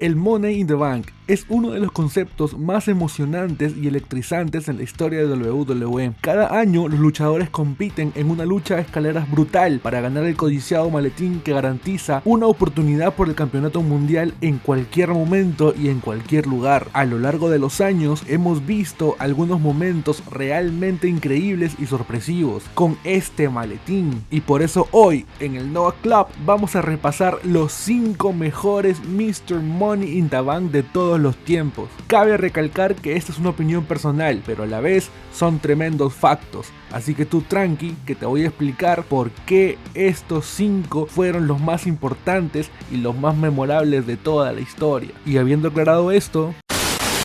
El Money in the Bank es uno de los conceptos más emocionantes y electrizantes en la historia de WWE. Cada año los luchadores compiten en una lucha de escaleras brutal para ganar el codiciado maletín que garantiza una oportunidad por el campeonato mundial en cualquier momento y en cualquier lugar. A lo largo de los años hemos visto algunos momentos realmente increíbles y sorpresivos con este maletín, y por eso hoy en el Noah Club vamos a repasar los 5 mejores Mr. Money in the Bank de todos los tiempos. Cabe recalcar que esta es una opinión personal, pero a la vez son tremendos factos, así que tú tranqui que te voy a explicar por qué estos 5 fueron los más importantes y los más memorables de toda la historia. Y habiendo aclarado esto,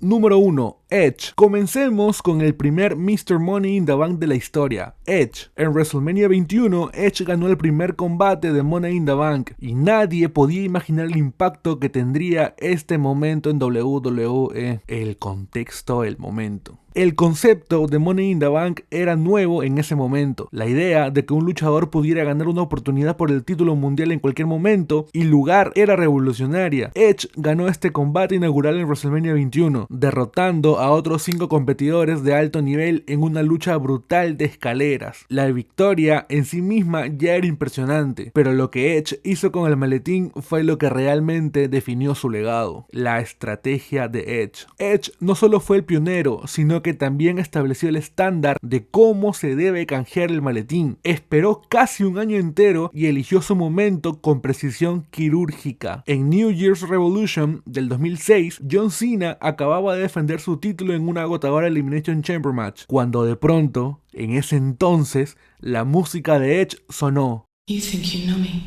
número 1. Edge. Comencemos con el primer Mr. Money in the Bank de la historia, Edge. En WrestleMania 21, Edge ganó el primer combate de Money in the Bank y nadie podía imaginar el impacto que tendría este momento en WWE. El contexto del momento. El concepto de Money in the Bank era nuevo en ese momento. La idea de que un luchador pudiera ganar una oportunidad por el título mundial en cualquier momento y lugar era revolucionaria. Edge ganó este combate inaugural en WrestleMania 21, derrotando a otros 5 competidores de alto nivel en una lucha brutal de escaleras. La victoria en sí misma ya era impresionante, pero lo que Edge hizo con el maletín fue lo que realmente definió su legado: la estrategia de Edge. Edge no solo fue el pionero, sino que también estableció el estándar de cómo se debe canjear el maletín. Esperó casi un año entero y eligió su momento con precisión quirúrgica. En New Year's Revolution del 2006, John Cena acababa de defender su título en una agotadora Elimination Chamber match, cuando de pronto, en ese entonces, la música de Edge sonó. You think you know me.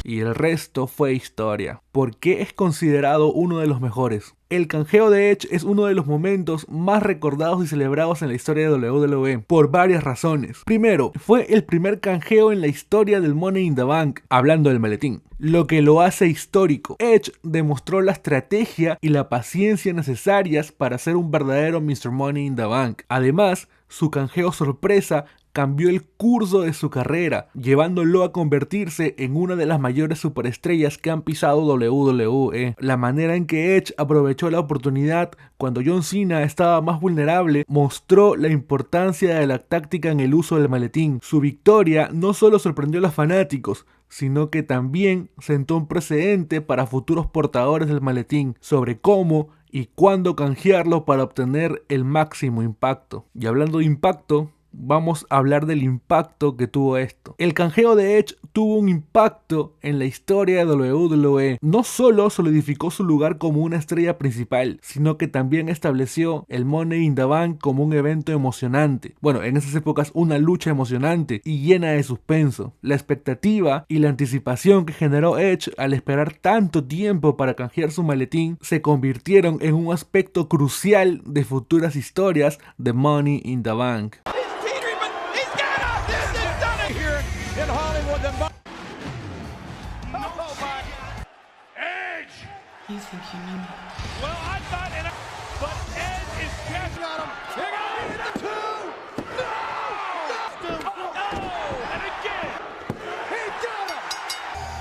Y el resto fue historia. ¿Por qué es considerado uno de los mejores? El canjeo de Edge es uno de los momentos más recordados y celebrados en la historia de WWE, por varias razones. Primero, fue el primer canjeo en la historia del Money in the Bank, hablando del maletín, lo que lo hace histórico. Edge demostró la estrategia y la paciencia necesarias para ser un verdadero Mr. Money in the Bank. Además, su canjeo sorpresa cambió el curso de su carrera, llevándolo a convertirse en una de las mayores superestrellas que han pisado WWE. La manera en que Edge aprovechó la oportunidad cuando John Cena estaba más vulnerable mostró la importancia de la táctica en el uso del maletín. Su victoria no solo sorprendió a los fanáticos, sino que también sentó un precedente para futuros portadores del maletín sobre cómo y cuándo canjearlo para obtener el máximo impacto. Y hablando de impacto, vamos a hablar del impacto que tuvo esto. El canjeo de Edge tuvo un impacto en la historia de WWE. No solo solidificó su lugar como una estrella principal, sino que también estableció el Money in the Bank como un evento emocionante. Bueno, en esas épocas una lucha emocionante y llena de suspenso. La expectativa y la anticipación que generó Edge al esperar tanto tiempo para canjear su maletín se convirtieron en un aspecto crucial de futuras historias de Money in the Bank. You think you know me? Well, I thought it, but Edge is catching on him. Check out the 2. No! Oh, and again. He got him.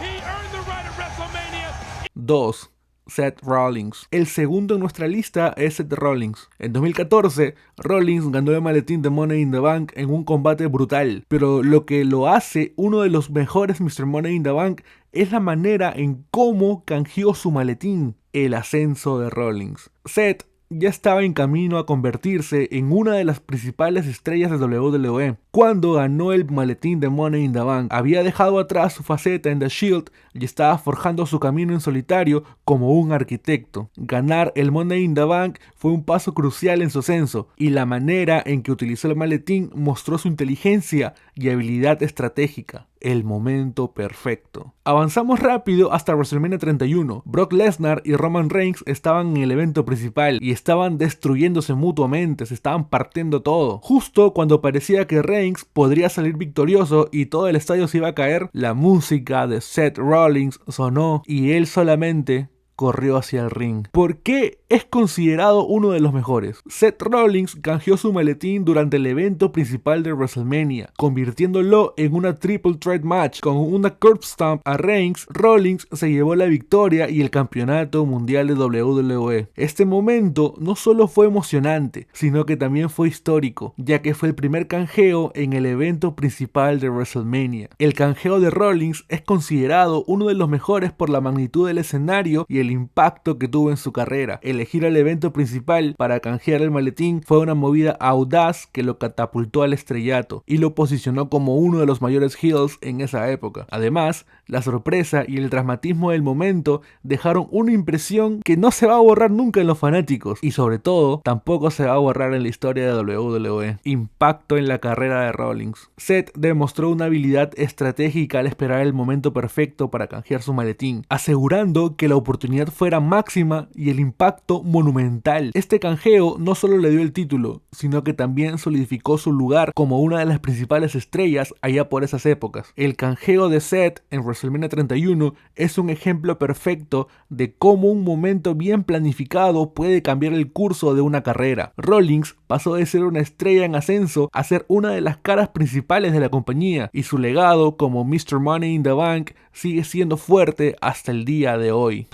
He earned the right at WrestleMania. 2. Seth Rollins. El segundo en nuestra lista es Seth Rollins. En 2014, Rollins ganó el maletín de Money in the Bank en un combate brutal, pero lo que lo hace uno de los mejores Mr. Money in the Bank es la manera en cómo canjeó su maletín. El ascenso de Rollins. Seth ya estaba en camino a convertirse en una de las principales estrellas de WWE. Cuando ganó el maletín de Money in the Bank, había dejado atrás su faceta en The Shield y estaba forjando su camino en solitario como un arquitecto. Ganar el Money in the Bank fue un paso crucial en su ascenso, y la manera en que utilizó el maletín mostró su inteligencia y habilidad estratégica. El momento perfecto. Avanzamos rápido hasta WrestleMania 31. Brock Lesnar y Roman Reigns estaban en el evento principal y estaban destruyéndose mutuamente, se estaban partiendo todo. Justo cuando parecía que Reigns podría salir victorioso y todo el estadio se iba a caer, la música de Seth Rollins sonó y él solamente corrió hacia el ring. ¿Por qué es considerado uno de los mejores. Seth Rollins canjeó su maletín durante el evento principal de WrestleMania, convirtiéndolo en una triple threat match. Con una curb stomp a Reigns, Rollins se llevó la victoria y el campeonato mundial de WWE. Este momento no solo fue emocionante, sino que también fue histórico, ya que fue el primer canjeo en el evento principal de WrestleMania. El canjeo de Rollins es considerado uno de los mejores por la magnitud del escenario y el impacto que tuvo en su carrera. Elegir el evento principal para canjear el maletín fue una movida audaz que lo catapultó al estrellato y lo posicionó como uno de los mayores heels en esa época. Además, la sorpresa y el dramatismo del momento dejaron una impresión que no se va a borrar nunca en los fanáticos y sobre todo tampoco se va a borrar en la historia de WWE. Impacto en la carrera de Rollins. Seth demostró una habilidad estratégica al esperar el momento perfecto para canjear su maletín, asegurando que la oportunidad fuera máxima y el impacto monumental. Este canjeo no solo le dio el título, sino que también solidificó su lugar como una de las principales estrellas allá por esas épocas. El canjeo de Seth en WrestleMania 31 es un ejemplo perfecto de cómo un momento bien planificado puede cambiar el curso de una carrera. Rollins pasó de ser una estrella en ascenso a ser una de las caras principales de la compañía y su legado como Mr. Money in the Bank sigue siendo fuerte hasta el día de hoy.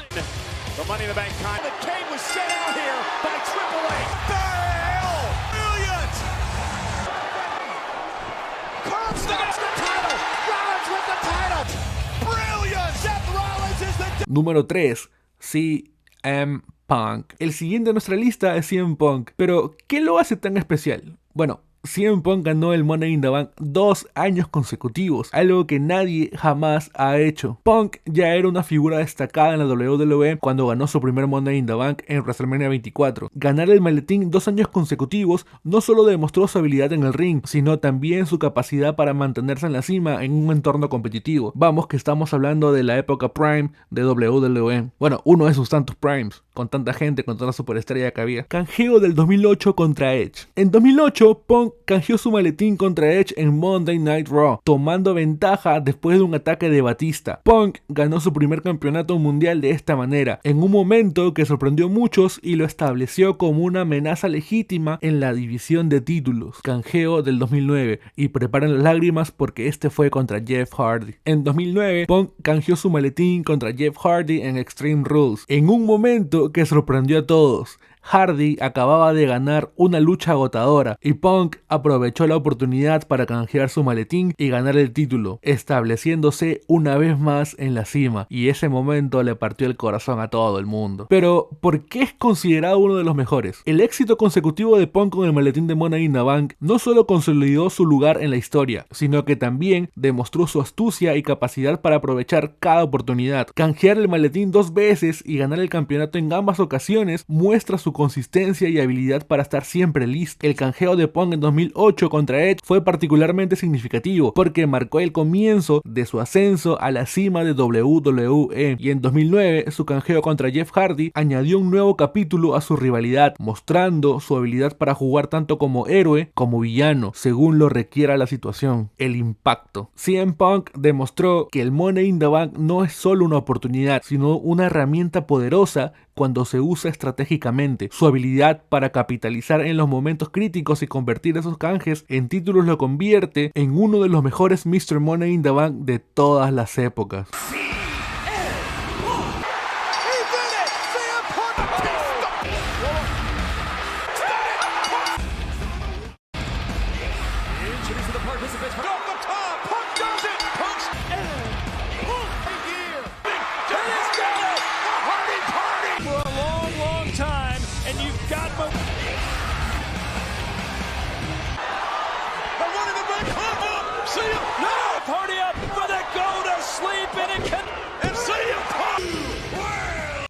Número 3. CM Punk. El siguiente en nuestra lista es CM Punk. Pero, ¿qué lo hace tan especial? Bueno, CM Punk ganó el Money in the Bank 2 años consecutivos, algo que nadie jamás ha hecho. Punk ya era una figura destacada en la WWE cuando ganó su primer Money in the Bank en WrestleMania 24. Ganar el maletín 2 años consecutivos no solo demostró su habilidad en el ring, sino también su capacidad para mantenerse en la cima en un entorno competitivo. Vamos que estamos hablando de la época prime de WWE. Bueno, uno de sus tantos primes, con tanta gente, con tanta superestrella que había. Canjeo del 2008 contra Edge. En 2008, Punk canjeó su maletín contra Edge en Monday Night Raw, tomando ventaja después de un ataque de Batista. Punk ganó su primer campeonato mundial de esta manera, en un momento que sorprendió a muchos y lo estableció como una amenaza legítima en la división de títulos. Canjeo del 2009, y preparen las lágrimas porque este fue contra Jeff Hardy. En 2009, Punk canjeó su maletín contra Jeff Hardy en Extreme Rules, en un momento que sorprendió a todos. Hardy acababa de ganar una lucha agotadora y Punk aprovechó la oportunidad para canjear su maletín y ganar el título, estableciéndose una vez más en la cima, y ese momento le partió el corazón a todo el mundo. Pero, ¿por qué es considerado uno de los mejores? El éxito consecutivo de Punk con el maletín de Money in the Bank no solo consolidó su lugar en la historia, sino que también demostró su astucia y capacidad para aprovechar cada oportunidad. Canjear el maletín 2 veces y ganar el campeonato en ambas ocasiones muestra su consistencia y habilidad para estar siempre listo. El canjeo de Punk en 2008 contra Edge fue particularmente significativo porque marcó el comienzo de su ascenso a la cima de WWE, y en 2009 su canjeo contra Jeff Hardy añadió un nuevo capítulo a su rivalidad, mostrando su habilidad para jugar tanto como héroe como villano, según lo requiera la situación. El impacto. CM Punk demostró que el Money in the Bank no es solo una oportunidad, sino una herramienta poderosa cuando se usa estratégicamente. Su habilidad para capitalizar en los momentos críticos y convertir esos canjes en títulos lo convierte en uno de los mejores Mr. Money in the Bank de todas las épocas.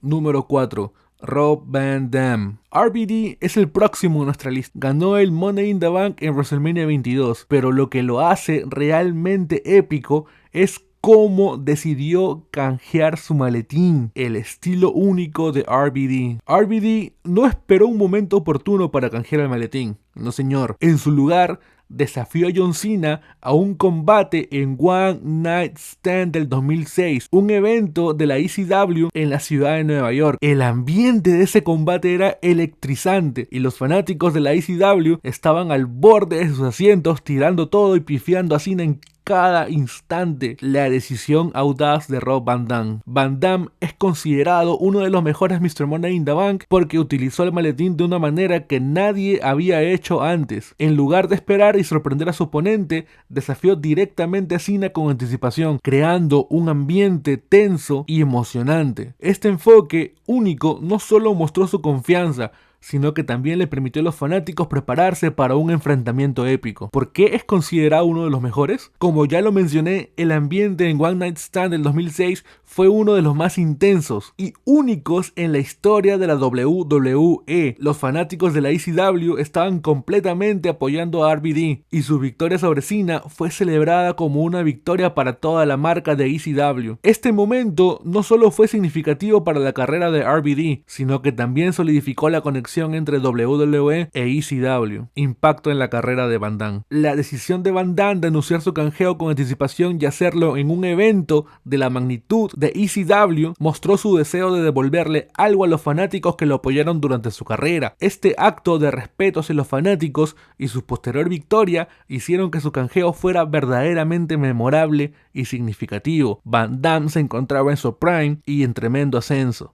Número 4. Rob Van Dam. RVD es el próximo en nuestra lista. Ganó el Money in the Bank en WrestleMania 22, pero lo que lo hace realmente épico es cómo decidió canjear su maletín, el estilo único de RVD. RVD no esperó un momento oportuno para canjear el maletín, no señor. En su lugar, desafió a John Cena a un combate en One Night Stand del 2006, un evento de la ECW en la ciudad de Nueva York. El ambiente de ese combate era electrizante y los fanáticos de la ECW estaban al borde de sus asientos tirando todo y pifiando a Cena en cada instante. La decisión audaz de Rob Van Dam. Van Dam es considerado uno de los mejores Mr. Money in the Bank porque utilizó el maletín de una manera que nadie había hecho antes. En lugar de esperar y sorprender a su oponente, desafió directamente a Cena con anticipación, creando un ambiente tenso y emocionante. Este enfoque único no solo mostró su confianza, sino que también le permitió a los fanáticos prepararse para un enfrentamiento épico. ¿Por qué es considerado uno de los mejores? Como ya lo mencioné, el ambiente en One Night Stand del 2006 fue uno de los más intensos y únicos en la historia de la WWE. Los fanáticos de la ECW estaban completamente apoyando a RVD y su victoria sobre Cena fue celebrada como una victoria para toda la marca de ECW. Este momento no solo fue significativo para la carrera de RVD, sino que también solidificó la conexión entre WWE e ECW. Impacto en la carrera de Van Dam. La decisión de Van Dam de anunciar su canjeo con anticipación y hacerlo en un evento de la magnitud de ECW mostró su deseo de devolverle algo a los fanáticos que lo apoyaron durante su carrera. Este acto de respeto hacia los fanáticos y su posterior victoria hicieron que su canjeo fuera verdaderamente memorable y significativo. Van Dam se encontraba en su prime y en tremendo ascenso.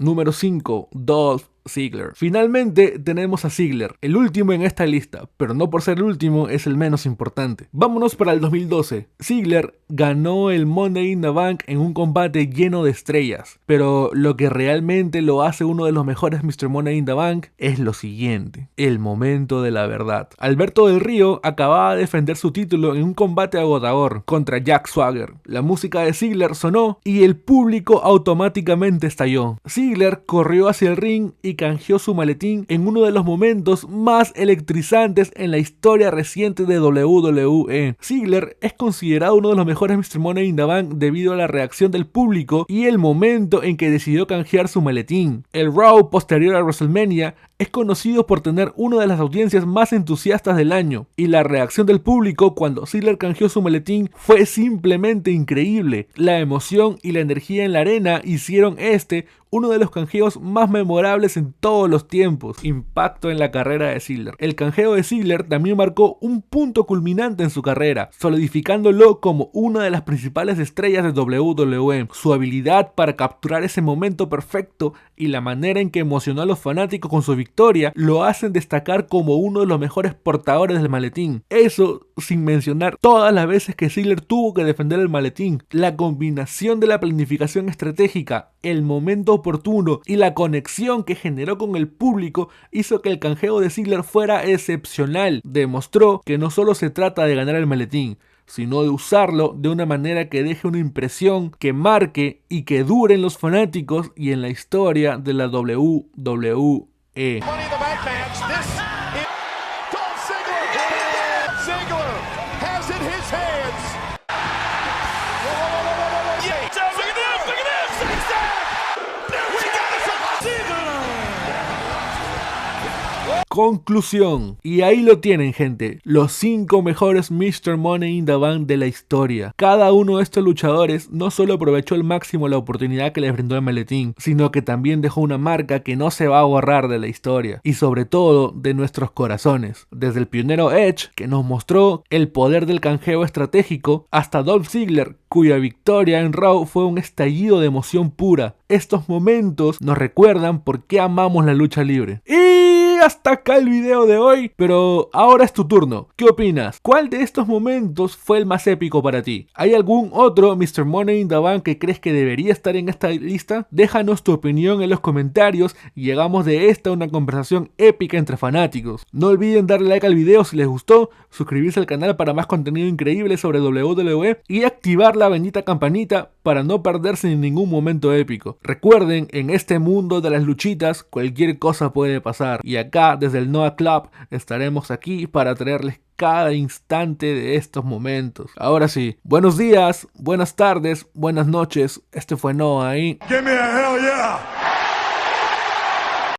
Número 5. Dolph Ziggler. Finalmente tenemos a Ziggler, el último en esta lista, pero no por ser el último es el menos importante. Vámonos para el 2012. Ziggler ganó el Money in the Bank en un combate lleno de estrellas, pero lo que realmente lo hace uno de los mejores Mr. Money in the Bank es lo siguiente: el momento de la verdad. Alberto Del Río acababa de defender su título en un combate agotador contra Jack Swagger. La música de Ziggler sonó y el público automáticamente estalló. Ziggler corrió hacia el ring y canjeó su maletín en uno de los momentos más electrizantes en la historia reciente de WWE. Ziggler es considerado uno de los mejores Mr. Money in the Bank debido a la reacción del público y el momento en que decidió canjear su maletín. El Raw posterior a WrestleMania es conocido por tener una de las audiencias más entusiastas del año, y la reacción del público cuando Ziggler canjeó su maletín fue simplemente increíble. La emoción y la energía en la arena hicieron uno de los canjeos más memorables en todos los tiempos. Impacto en la carrera de Ziggler. El canjeo de Ziggler también marcó un punto culminante en su carrera, solidificándolo como una de las principales estrellas de WWE. Su habilidad para capturar ese momento perfecto y la manera en que emocionó a los fanáticos con su victoria lo hacen destacar como uno de los mejores portadores del maletín. Eso sin mencionar todas las veces que Ziggler tuvo que defender el maletín. La combinación de la planificación estratégica, el momento oportuno y la conexión que generó con el público hizo que el canjeo de Ziggler fuera excepcional. Demostró que no solo se trata de ganar el maletín, sino de usarlo de una manera que deje una impresión, que marque y que dure en los fanáticos y en la historia de la WWE. Conclusión. Y ahí lo tienen, gente. Los 5 mejores Mr. Money in the Bank de la historia. Cada uno de estos luchadores no solo aprovechó al máximo la oportunidad que les brindó el maletín, sino que también dejó una marca que no se va a borrar de la historia. Y sobre todo, de nuestros corazones. Desde el pionero Edge, que nos mostró el poder del canjeo estratégico, hasta Dolph Ziggler, cuya victoria en Raw fue un estallido de emoción pura. Estos momentos nos recuerdan por qué amamos la lucha libre. Y hasta acá el video de hoy, pero ahora es tu turno. ¿Qué opinas? ¿Cuál de estos momentos fue el más épico para ti? ¿Hay algún otro Mr. Money in the Bank que crees que debería estar en esta lista? Déjanos tu opinión en los comentarios y llegamos de esta a una conversación épica entre fanáticos. No olviden darle like al video si les gustó, suscribirse al canal para más contenido increíble sobre WWE y activar la bendita campanita para no perderse en ningún momento épico. Recuerden, en este mundo de las luchitas cualquier cosa puede pasar y acá desde el Noah Club estaremos aquí para traerles cada instante de estos momentos. Ahora sí, buenos días, buenas tardes, buenas noches. Este fue Noah y... Give me a hell yeah!